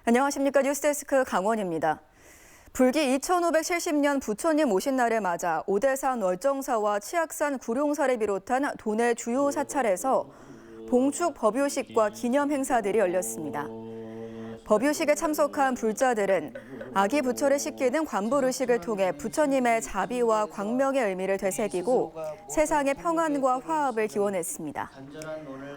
안녕하십니까. 뉴스데스크 강원입니다. 불기 2570년 부처님 오신 날을 맞아 오대산 월정사와 치악산 구룡사를 비롯한 도내 주요 사찰에서 봉축 법요식과 기념 행사들이 열렸습니다. 법요식에 참석한 불자들은 아기 부처를 씻기는 관불의식을 통해 부처님의 자비와 광명의 의미를 되새기고 세상의 평안과 화합을 기원했습니다.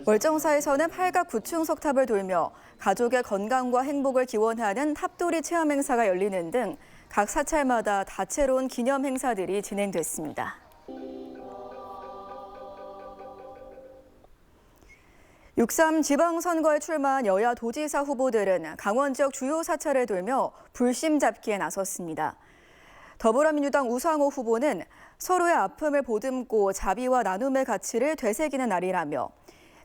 월정사에서는 8각 9층 석탑을 돌며 가족의 건강과 행복을 기원하는 탑돌이 체험 행사가 열리는 등 각 사찰마다 다채로운 기념 행사들이 진행됐습니다. 6.3 지방선거에 출마한 여야 도지사 후보들은 강원 지역 주요 사찰을 돌며 불심 잡기에 나섰습니다. 더불어민주당 우상호 후보는 서로의 아픔을 보듬고 자비와 나눔의 가치를 되새기는 날이라며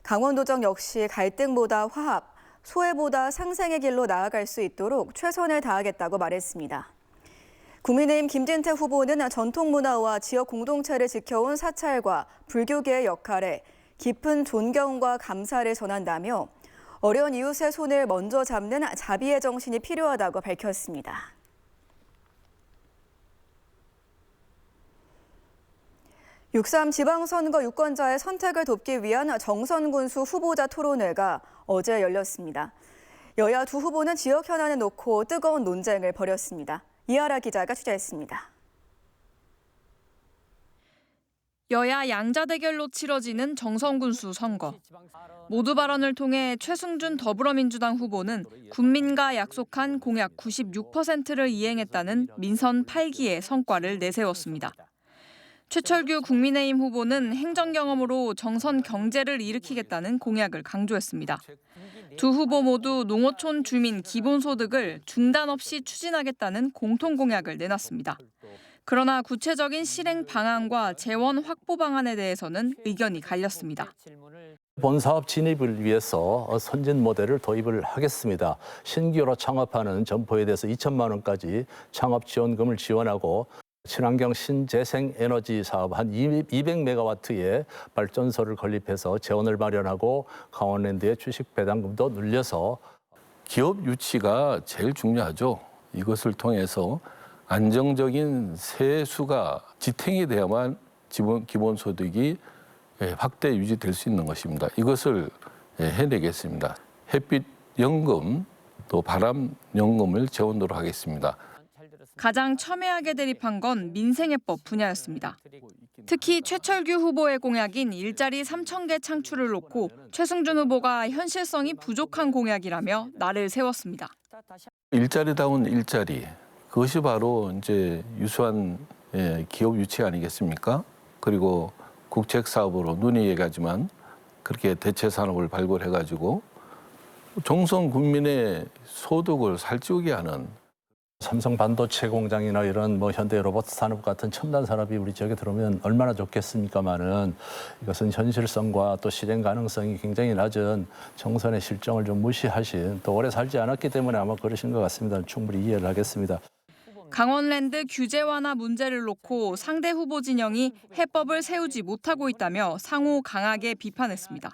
강원도정 역시 갈등보다 화합, 소외보다 상생의 길로 나아갈 수 있도록 최선을 다하겠다고 말했습니다. 국민의힘 김진태 후보는 전통문화와 지역 공동체를 지켜온 사찰과 불교계의 역할에 깊은 존경과 감사를 전한다며 어려운 이웃의 손을 먼저 잡는 자비의 정신이 필요하다고 밝혔습니다. (6.3) 지방선거 유권자의 선택을 돕기 위한 정선군수 후보자 토론회가 어제 열렸습니다. 여야 두 후보는 지역 현안을 놓고 뜨거운 논쟁을 벌였습니다. 이하라 기자가 취재했습니다. 여야 양자 대결로 치러지는 정선군수 선거. 모두 발언을 통해 최승준 더불어민주당 후보는 국민과 약속한 공약 96%를 이행했다는 민선 8기의 성과를 내세웠습니다. 최철규 국민의힘 후보는 행정 경험으로 정선 경제를 일으키겠다는 공약을 강조했습니다. 두 후보 모두 농어촌 주민 기본소득을 중단 없이 추진하겠다는 공통 공약을 내놨습니다. 그러나 구체적인 실행 방안과 재원 확보 방안에 대해서는 의견이 갈렸습니다. 본사업 진입을 위해서 선진 모델을 도입을 하겠습니다. 신규로 창업하는 점포에 대해서 2천만 원까지 창업 지원금을 지원하고 친환경 신재생 에너지 사업 한 200메가와트의 발전소를 건립해서 재원을 마련하고 강원랜드의 주식 배당금도 늘려서 기업 유치가 제일 중요하죠. 이것을 통해서 안정적인 세수가 지탱이 돼야만 기본소득이 확대 유지될 수 있는 것입니다. 이것을 해내겠습니다. 햇빛 연금 또 바람 연금을 재원으로 하겠습니다. 가장 첨예하게 대립한 건 민생애법 분야였습니다. 특히 최철규 후보의 공약인 일자리 3,000개 창출을 놓고 최승준 후보가 현실성이 부족한 공약이라며 날을 세웠습니다. 일자리다운 일자리, 그것이 바로 이제 유수한 기업 유치 아니겠습니까? 그리고 국책 사업으로 눈이 얘기하지만 그렇게 대체 산업을 발굴해가지고 정성 국민의 소득을 살찌우게 하는. 삼성 반도체 공장이나 이런 현대 로봇 산업 같은 첨단 산업이 우리 지역에 들어오면 얼마나 좋겠습니까만은 이것은 현실성과 또 실행 가능성이 굉장히 낮은 정선의 실정을 좀 무시하신 또 오래 살지 않았기 때문에 아마 그러신 것 같습니다. 충분히 이해를 하겠습니다. 강원랜드 규제 완화 문제를 놓고 상대 후보 진영이 해법을 세우지 못하고 있다며 상호 강하게 비판했습니다.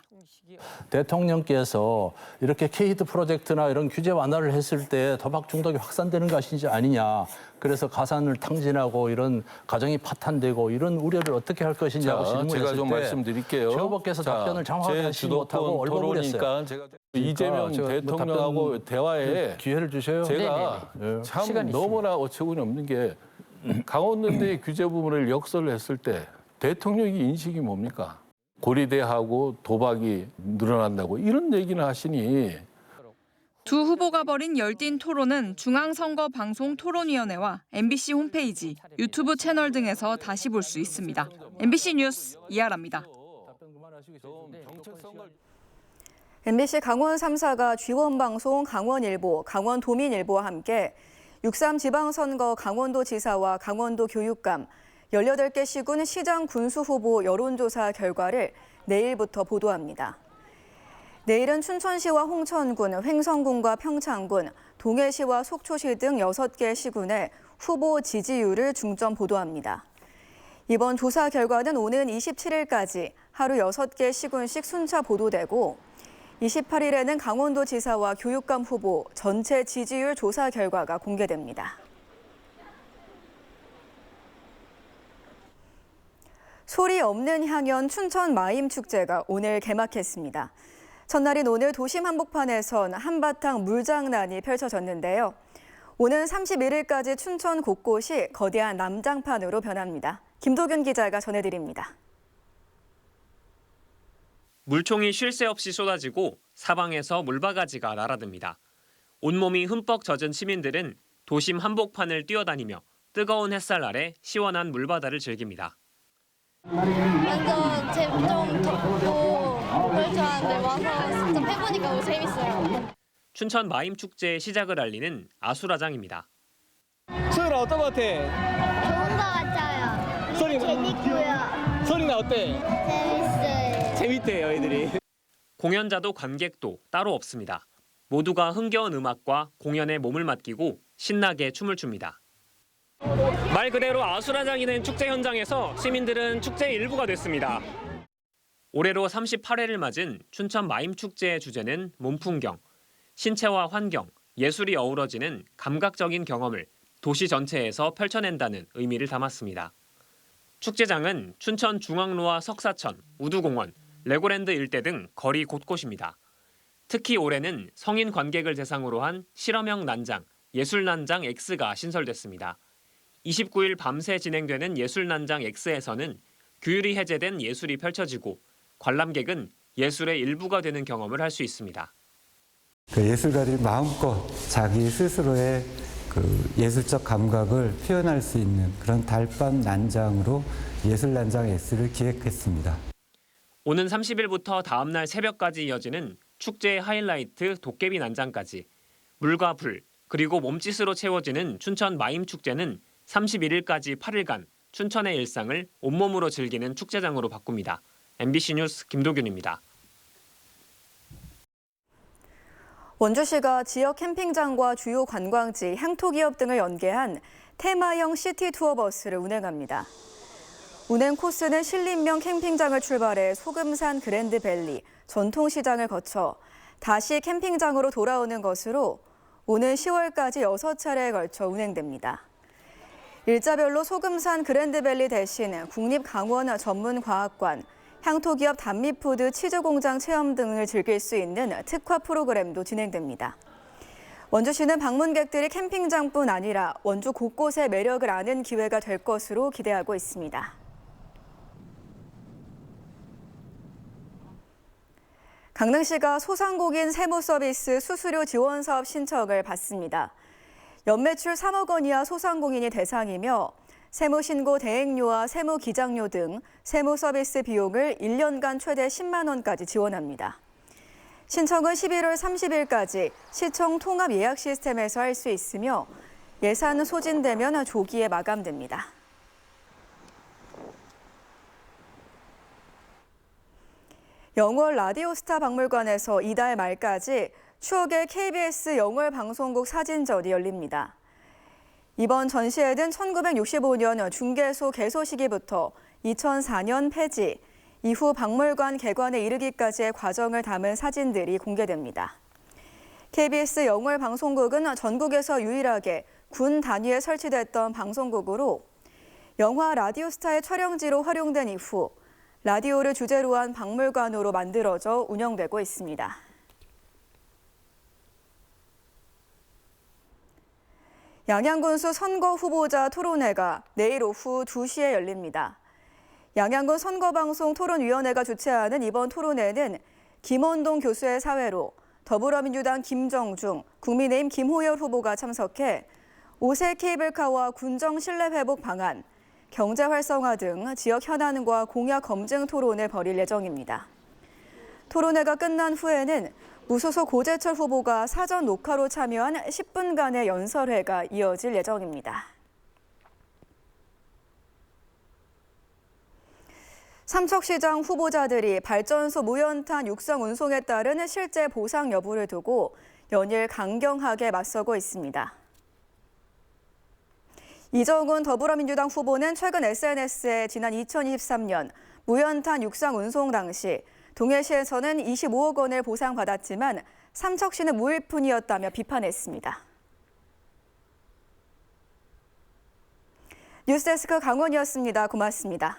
대통령께서 이렇게 K히드 프로젝트나 이런 규제 완화를 했을 때 도박 중독이 확산되는 것이 아니냐. 그래서 가산을 탕진하고 이런 가정이 파탄되고 이런 우려를 어떻게 할 것이냐고 질문했을 제가 좀 때 말씀드릴게요. 최 후보께서 답변을 정확하게 하시지 못하고 얼버무렸어요. 제가 이재명 대통령하고 대화에 기회를 주셔요. 제가 참 너무나 어처구니 없는 게 강원랜드의 규제 부분을 역설을 했을 때 대통령의 인식이 뭡니까? 고리대하고 도박이 늘어난다고 이런 얘기는 하시니. 두 후보가 벌인 열띤 토론은 중앙선거방송 토론위원회와 MBC 홈페이지, 유튜브 채널 등에서 다시 볼 수 있습니다. MBC 뉴스 이하라입니다. MBC 강원 3사가 G1방송 강원일보, 강원도민일보와 함께 6.3 지방선거 강원도지사와 강원도 교육감, 18개 시군 시장 군수 후보 여론조사 결과를 내일부터 보도합니다. 내일은 춘천시와 홍천군, 횡성군과 평창군, 동해시와 속초시 등 6개 시군의 후보 지지율을 중점 보도합니다. 이번 조사 결과는 오는 27일까지 하루 6개 시군씩 순차 보도되고 28일에는 강원도지사와 교육감 후보 전체 지지율 조사 결과가 공개됩니다. 소리 없는 향연 춘천 마임축제가 오늘 개막했습니다. 첫날인 오늘 도심 한복판에선 한바탕 물장난이 펼쳐졌는데요. 오는 31일까지 춘천 곳곳이 거대한 남장판으로 변합니다. 김도균 기자가 전해드립니다. 물총이 쉴 새 없이 쏟아지고 사방에서 물바가지가 날아듭니다. 온몸이 흠뻑 젖은 시민들은 도심 한복판을 뛰어다니며 뜨거운 햇살 아래 시원한 물바다를 즐깁니다. 완전 좀 덥고 그럴 줄 알았는데 와서 진짜 해보니까 너무 재밌어요. 춘천 마임축제의 시작을 알리는 아수라장입니다. 소율아 어떤 것 같아? 좋은 거 같아요. 소리 재밌고요. 소리나 어때? 재밌어요. 재밌대요 애들이. 공연자도 관객도 따로 없습니다. 모두가 흥겨운 음악과 공연에 몸을 맡기고 신나게 춤을 춥니다. 말 그대로 아수라장이 된 축제 현장에서 시민들은 축제의 일부가 됐습니다. 올해로 38회를 맞은 춘천 마임축제의 주제는 몸풍경. 신체와 환경, 예술이 어우러지는 감각적인 경험을 도시 전체에서 펼쳐낸다는 의미를 담았습니다. 축제장은 춘천 중앙로와 석사천, 우두공원, 레고랜드 일대 등 거리 곳곳입니다. 특히 올해는 성인 관객을 대상으로 한 실험형 난장, 예술난장 X가 신설됐습니다. 29일 밤새 진행되는 예술난장 X에서는 규율이 해제된 예술이 펼쳐지고 관람객은 예술의 일부가 되는 경험을 할 수 있습니다. 그 예술가들이 마음껏 자기 스스로의 그 예술적 감각을 표현할 수 있는 그런 달밤 난장으로 예술난장 X를 기획했습니다. 오는 30일부터 다음 날 새벽까지 이어지는 축제의 하이라이트 도깨비 난장까지 물과 불 그리고 몸짓으로 채워지는 춘천 마임축제는 31일까지 8일간 춘천의 일상을 온몸으로 즐기는 축제장으로 바꿉니다. MBC 뉴스 김도균입니다. 원주시가 지역 캠핑장과 주요 관광지, 향토기업 등을 연계한 테마형 시티 투어 버스를 운행합니다. 운행 코스는 신림면 캠핑장을 출발해 소금산 그랜드밸리, 전통시장을 거쳐 다시 캠핑장으로 돌아오는 것으로 오는 10월까지 6차례에 걸쳐 운행됩니다. 일자별로 소금산 그랜드밸리 대신 국립강원 전문과학관, 향토기업 단미푸드 치즈공장 체험 등을 즐길 수 있는 특화 프로그램도 진행됩니다. 원주시는 방문객들이 캠핑장뿐 아니라 원주 곳곳의 매력을 아는 기회가 될 것으로 기대하고 있습니다. 강릉시가 소상공인 세무서비스 수수료 지원 사업 신청을 받습니다. 연매출 3억 원 이하 소상공인이 대상이며 세무신고 대행료와 세무기장료 등 세무서비스 비용을 1년간 최대 10만 원까지 지원합니다. 신청은 11월 30일까지 시청 통합 예약 시스템에서 할 수 있으며 예산 소진되면 조기에 마감됩니다. 영월 라디오스타 박물관에서 이달 말까지 추억의 KBS 영월 방송국 사진전이 열립니다. 이번 전시회는 1965년 중개소 개소 시기부터 2004년 폐지, 이후 박물관 개관에 이르기까지의 과정을 담은 사진들이 공개됩니다. KBS 영월 방송국은 전국에서 유일하게 군 단위에 설치됐던 방송국으로 영화 라디오스타의 촬영지로 활용된 이후 라디오를 주제로 한 박물관으로 만들어져 운영되고 있습니다. 양양군수 선거 후보자 토론회가 내일 오후 2시에 열립니다. 양양군 선거방송 토론위원회가 주최하는 이번 토론회는 김원동 교수의 사회로 더불어민주당 김정중, 국민의힘 김호열 후보가 참석해 5세 케이블카와 군정 신뢰 회복 방안, 경제 활성화 등 지역 현안과 공약 검증 토론을 벌일 예정입니다. 토론회가 끝난 후에는 무소속 고재철 후보가 사전 녹화로 참여한 10분간의 연설회가 이어질 예정입니다. 삼척시장 후보자들이 발전소 무연탄 육성 운송에 따른 실제 보상 여부를 두고 연일 강경하게 맞서고 있습니다. 이정훈 더불어민주당 후보는 최근 SNS에 지난 2023년 무연탄 육상 운송 당시 동해시에서는 25억 원을 보상받았지만 삼척시는 무일푼이었다며 비판했습니다. 뉴스데스크 강원이었습니다. 고맙습니다.